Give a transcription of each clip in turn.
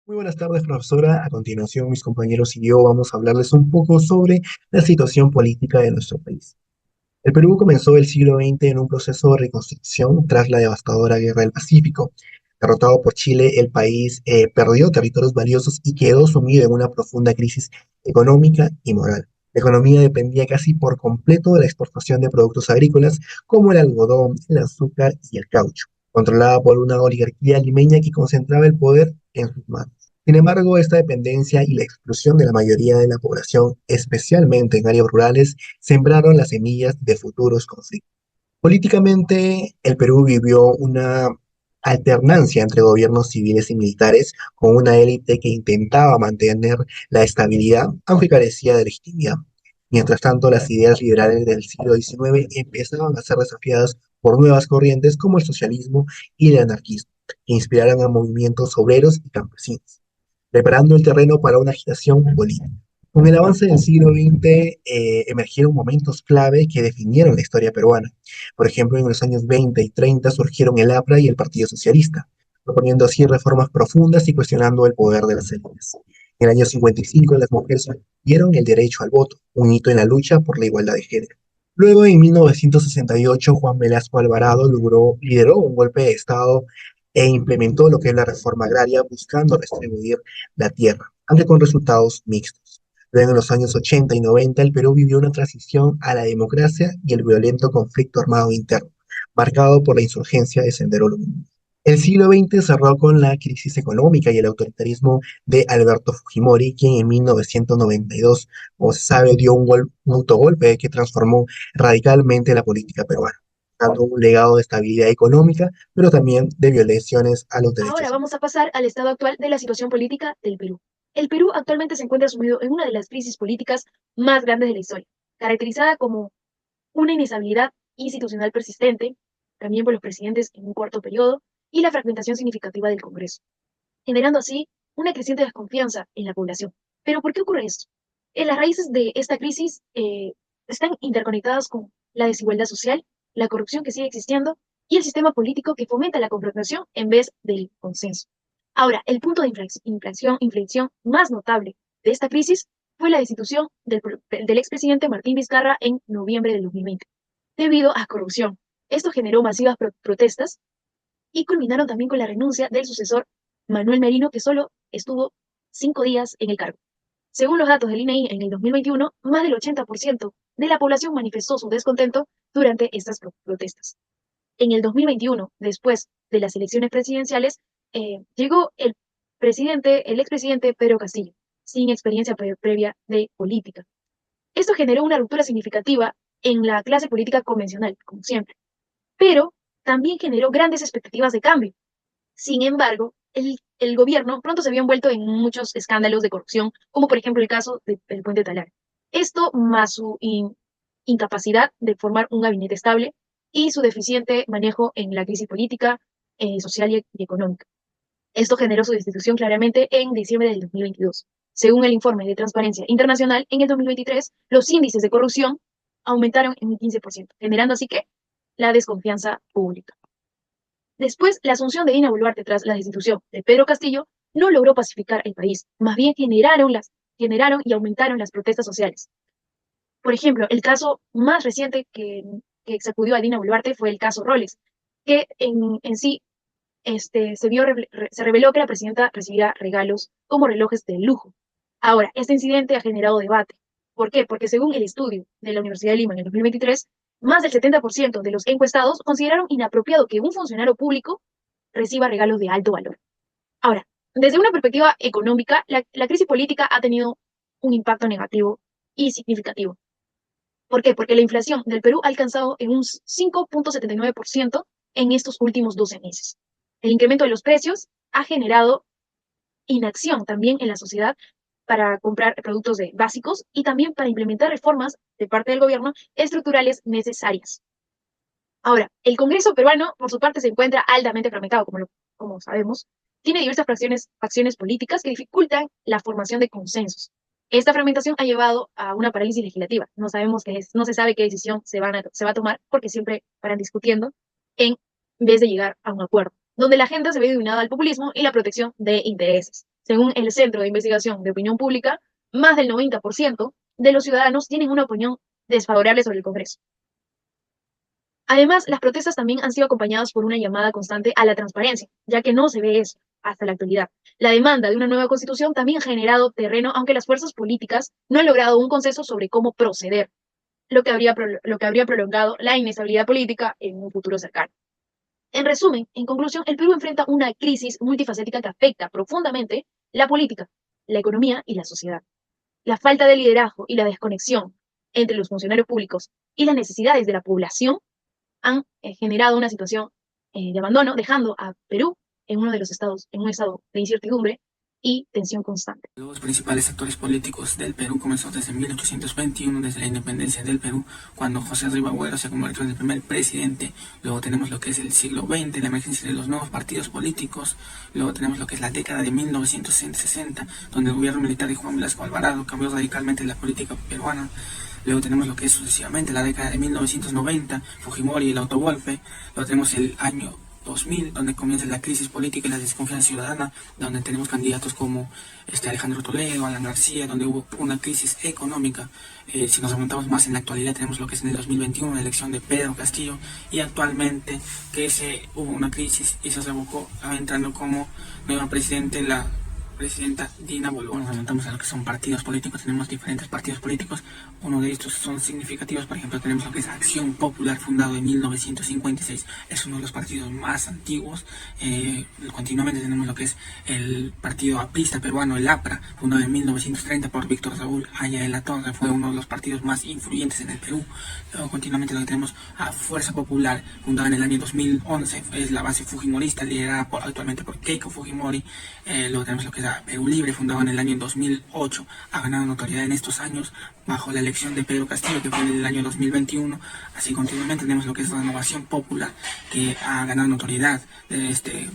Muy buenas tardes, profesora. A continuación, mis compañeros y yo vamos a hablarles un poco sobre la situación política de nuestro país. El Perú comenzó el siglo XX en un proceso de reconstrucción tras la devastadora Guerra del Pacífico. Derrotado por Chile, el país perdió territorios valiosos y quedó sumido en una profunda crisis económica y moral. La economía dependía casi por completo de la exportación de productos agrícolas como el algodón, el azúcar y el caucho, controlada por una oligarquía limeña que concentraba el poder en sus manos. Sin embargo, esta dependencia y la exclusión de la mayoría de la población, especialmente en áreas rurales, sembraron las semillas de futuros conflictos. Políticamente, el Perú vivió una alternancia entre gobiernos civiles y militares, con una élite que intentaba mantener la estabilidad, aunque carecía de legitimidad. Mientras tanto, las ideas liberales del siglo XIX empezaban a ser desafiadas por nuevas corrientes como el socialismo y el anarquismo, que inspiraron a movimientos obreros y campesinos, preparando el terreno para una agitación política. Con el avance del siglo XX emergieron momentos clave que definieron la historia peruana. Por ejemplo, en los años 20 y 30 surgieron el APRA y el Partido Socialista, proponiendo así reformas profundas y cuestionando el poder de las élites. En el año 55 las mujeres obtuvieron el derecho al voto, un hito en la lucha por la igualdad de género. Luego, en 1968, Juan Velasco Alvarado lideró un golpe de Estado e implementó lo que es la reforma agraria buscando redistribuir la tierra, aunque con resultados mixtos. Luego, en los años 80 y 90, el Perú vivió una transición a la democracia y el violento conflicto armado interno, marcado por la insurgencia de Sendero Luminoso. El siglo XX cerró con la crisis económica y el autoritarismo de Alberto Fujimori, quien en 1992, como se sabe, dio un autogolpe que transformó radicalmente la política peruana, dando un legado de estabilidad económica, pero también de violaciones a los Ahora derechos humanos. vamos a pasar al estado actual de la situación política del Perú. El Perú actualmente se encuentra sumido en una de las crisis políticas más grandes de la historia, caracterizada como una inestabilidad institucional persistente, también por los presidentes en un cuarto periodo, y la fragmentación significativa del Congreso, generando así una creciente desconfianza en la población. ¿Pero por qué ocurre esto? Las raíces de esta crisis están interconectadas con la desigualdad social, la corrupción que sigue existiendo y el sistema político que fomenta la confrontación en vez del consenso. Ahora, el punto de inflexión más notable de esta crisis fue la destitución del expresidente Martín Vizcarra en noviembre del 2020, debido a corrupción. Esto generó masivas protestas y culminaron también con la renuncia del sucesor Manuel Merino, que solo estuvo 5 días en el cargo. Según los datos del INEI, en el 2021, más del 80% de la población manifestó su descontento durante estas protestas. En el 2021, después de las elecciones presidenciales, llegó el expresidente Pedro Castillo, sin experiencia previa de política. Esto generó una ruptura significativa en la clase política convencional, como siempre, pero también generó grandes expectativas de cambio. Sin embargo, el gobierno pronto se vio envuelto en muchos escándalos de corrupción, como por ejemplo el caso del puente Talar. Esto más su incapacidad de formar un gabinete estable y su deficiente manejo en la crisis política, social y económica. Esto generó su destitución claramente en diciembre del 2022. Según el informe de Transparencia Internacional, en el 2023 los índices de corrupción aumentaron en un 15%, generando así que la desconfianza pública. Después, la asunción de Dina Boluarte tras la destitución de Pedro Castillo no logró pacificar el país, más bien generaron y aumentaron las protestas sociales. Por ejemplo, el caso más reciente que sacudió a Dina Boluarte fue el caso Rolex, que en sí se reveló que la presidenta recibía regalos como relojes de lujo. Ahora, este incidente ha generado debate. ¿Por qué? Porque según el estudio de la Universidad de Lima en el 2023, más del 70% de los encuestados consideraron inapropiado que un funcionario público reciba regalos de alto valor. Ahora, desde una perspectiva económica, la crisis política ha tenido un impacto negativo y significativo. ¿Por qué? Porque la inflación del Perú ha alcanzado en un 5,79% en estos últimos 12 meses. El incremento de los precios ha generado inacción también en la sociedad para comprar productos básicos y también para implementar reformas de parte del gobierno estructurales necesarias. Ahora, el Congreso peruano, por su parte, se encuentra altamente fragmentado, como sabemos. Tiene diversas facciones políticas que dificultan la formación de consensos. Esta fragmentación ha llevado a una parálisis legislativa. No sabemos qué es, no se sabe qué decisión se va a tomar porque siempre paran discutiendo en vez de llegar a un acuerdo, donde la agenda se ve dominada al populismo y la protección de intereses. Según el Centro de Investigación de Opinión Pública, más del 90% de los ciudadanos tienen una opinión desfavorable sobre el Congreso. Además, las protestas también han sido acompañadas por una llamada constante a la transparencia, ya que no se ve eso hasta la actualidad. La demanda de una nueva constitución también ha generado terreno, aunque las fuerzas políticas no han logrado un consenso sobre cómo proceder, lo que habría prolongado la inestabilidad política en un futuro cercano. En resumen, en conclusión, el Perú enfrenta una crisis multifacética que afecta profundamente la política, la economía y la sociedad. La falta de liderazgo y la desconexión entre los funcionarios públicos y las necesidades de la población han generado una situación de abandono, dejando a Perú en un estado de incertidumbre y tensión constante. Los principales actores políticos del Perú comenzó desde 1821, desde la independencia del Perú, cuando José Rivagüero se convirtió en el primer presidente. Luego tenemos lo que es el siglo XX, la emergencia de los nuevos partidos políticos. Luego tenemos lo que es la década de 1960, donde el gobierno militar de Juan Velasco Alvarado cambió radicalmente la política peruana. Luego tenemos lo que es sucesivamente la década de 1990, Fujimori y el autogolpe. Luego tenemos el año 2000, donde comienza la crisis política y la desconfianza ciudadana, donde tenemos candidatos como Alejandro Toledo, Alan García, donde hubo una crisis económica. Si nos remontamos más en la actualidad, tenemos lo que es en el 2021, la elección de Pedro Castillo, y actualmente hubo una crisis y se revocó, entrando como nueva presidente la presidenta Dina Boluarte. Nos remontamos a lo que son partidos políticos, tenemos diferentes partidos políticos, uno de estos son significativos, por ejemplo tenemos lo que es Acción Popular, fundado en 1956, es uno de los partidos más antiguos. Continuamente tenemos lo que es el partido aprista peruano, el APRA, fundado en 1930 por Víctor Raúl Haya de la Torre, fue uno de los partidos más influyentes en el Perú. Luego continuamente lo que tenemos a Fuerza Popular, fundada en el año 2011, es la base fujimorista, liderada actualmente por Keiko Fujimori. Luego tenemos lo que es Perú Libre, fundado en el año 2008, ha ganado notoriedad en estos años bajo la elección de Pedro Castillo, que fue en el año 2021. Así continuamente tenemos lo que es Renovación Popular, que ha ganado notoriedad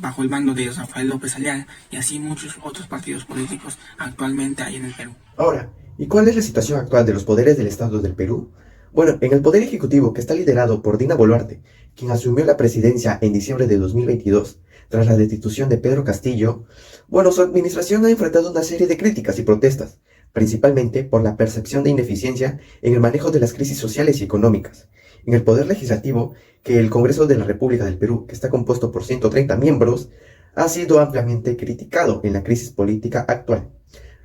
bajo el mando de Rafael López Aliaga, y así muchos otros partidos políticos actualmente hay en el Perú. Ahora, ¿y cuál es la situación actual de los poderes del Estado del Perú? Bueno, en el Poder Ejecutivo, que está liderado por Dina Boluarte, quien asumió la presidencia en diciembre de 2022, tras la destitución de Pedro Castillo, bueno, su administración ha enfrentado una serie de críticas y protestas, principalmente por la percepción de ineficiencia en el manejo de las crisis sociales y económicas. En el Poder Legislativo, que el Congreso de la República del Perú, que está compuesto por 130 miembros, ha sido ampliamente criticado en la crisis política actual.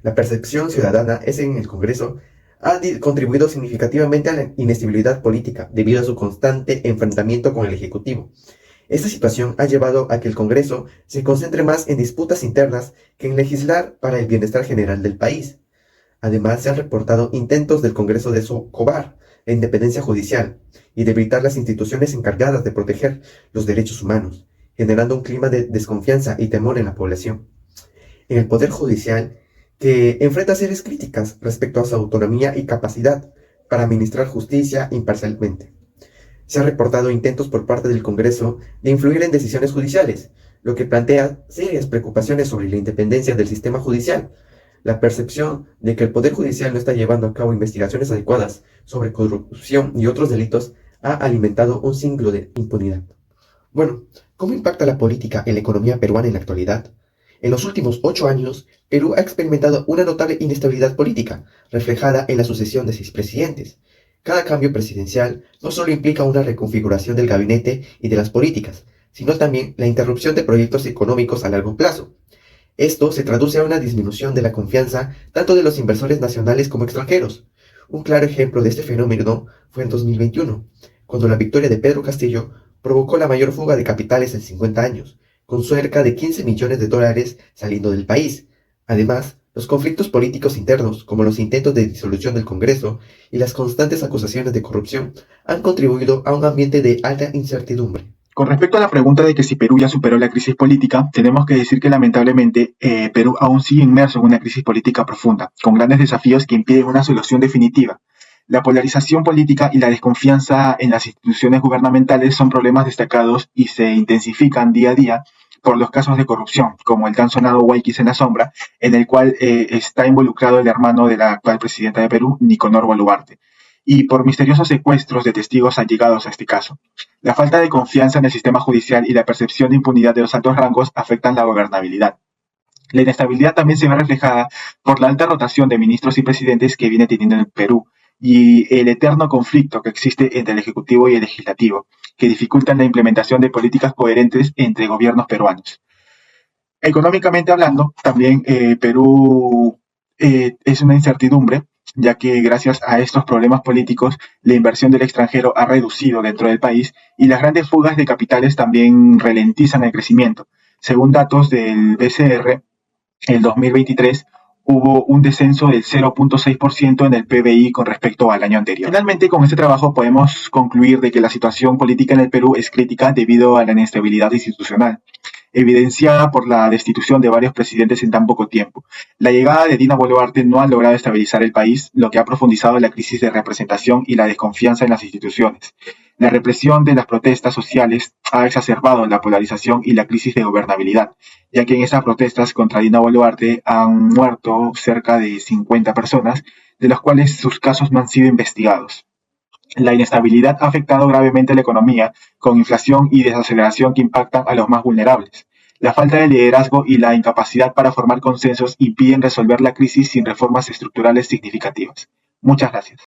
La percepción ciudadana es en el Congreso ha contribuido significativamente a la inestabilidad política debido a su constante enfrentamiento con el Ejecutivo. Esta situación ha llevado a que el Congreso se concentre más en disputas internas que en legislar para el bienestar general del país. Además, se han reportado intentos del Congreso de socavar la independencia judicial y debilitar las instituciones encargadas de proteger los derechos humanos, generando un clima de desconfianza y temor en la población. En el Poder Judicial, que enfrenta serias críticas respecto a su autonomía y capacidad para administrar justicia imparcialmente. Se han reportado intentos por parte del Congreso de influir en decisiones judiciales, lo que plantea serias preocupaciones sobre la independencia del sistema judicial. La percepción de que el Poder Judicial no está llevando a cabo investigaciones adecuadas sobre corrupción y otros delitos ha alimentado un siglo de impunidad. Bueno, ¿cómo impacta la política en la economía peruana en la actualidad? En los últimos 8 años, Perú ha experimentado una notable inestabilidad política, reflejada en la sucesión de 6 presidentes. Cada cambio presidencial no solo implica una reconfiguración del gabinete y de las políticas, sino también la interrupción de proyectos económicos a largo plazo. Esto se traduce a una disminución de la confianza tanto de los inversores nacionales como extranjeros. Un claro ejemplo de este fenómeno fue en 2021, cuando la victoria de Pedro Castillo provocó la mayor fuga de capitales en 50 años, con cerca de 15 millones de dólares saliendo del país. Además, los conflictos políticos internos, como los intentos de disolución del Congreso y las constantes acusaciones de corrupción, han contribuido a un ambiente de alta incertidumbre. Con respecto a la pregunta de que si Perú ya superó la crisis política, tenemos que decir que lamentablemente Perú aún sigue inmerso en una crisis política profunda, con grandes desafíos que impiden una solución definitiva. La polarización política y la desconfianza en las instituciones gubernamentales son problemas destacados y se intensifican día a día por los casos de corrupción, como el tan sonado Guayquis en la sombra, en el cual está involucrado el hermano de la actual presidenta de Perú, Nicanor Boluarte, y por misteriosos secuestros de testigos allegados a este caso. La falta de confianza en el sistema judicial y la percepción de impunidad de los altos rangos afectan la gobernabilidad. La inestabilidad también se ve reflejada por la alta rotación de ministros y presidentes que viene teniendo el Perú y el eterno conflicto que existe entre el Ejecutivo y el Legislativo, que dificultan la implementación de políticas coherentes entre gobiernos peruanos. Económicamente hablando, también Perú es una incertidumbre, ya que gracias a estos problemas políticos, la inversión del extranjero ha reducido dentro del país y las grandes fugas de capitales también ralentizan el crecimiento. Según datos del BCR, el 2023 hubo un descenso del 0.6% en el PBI con respecto al año anterior. Finalmente, con este trabajo podemos concluir de que la situación política en el Perú es crítica debido a la inestabilidad institucional, evidenciada por la destitución de varios presidentes en tan poco tiempo. La llegada de Dina Boluarte no ha logrado estabilizar el país, lo que ha profundizado la crisis de representación y la desconfianza en las instituciones. La represión de las protestas sociales ha exacerbado la polarización y la crisis de gobernabilidad, ya que en esas protestas contra Dina Boluarte han muerto cerca de 50 personas, de las cuales sus casos no han sido investigados. La inestabilidad ha afectado gravemente a la economía, con inflación y desaceleración que impactan a los más vulnerables. La falta de liderazgo y la incapacidad para formar consensos impiden resolver la crisis sin reformas estructurales significativas. Muchas gracias.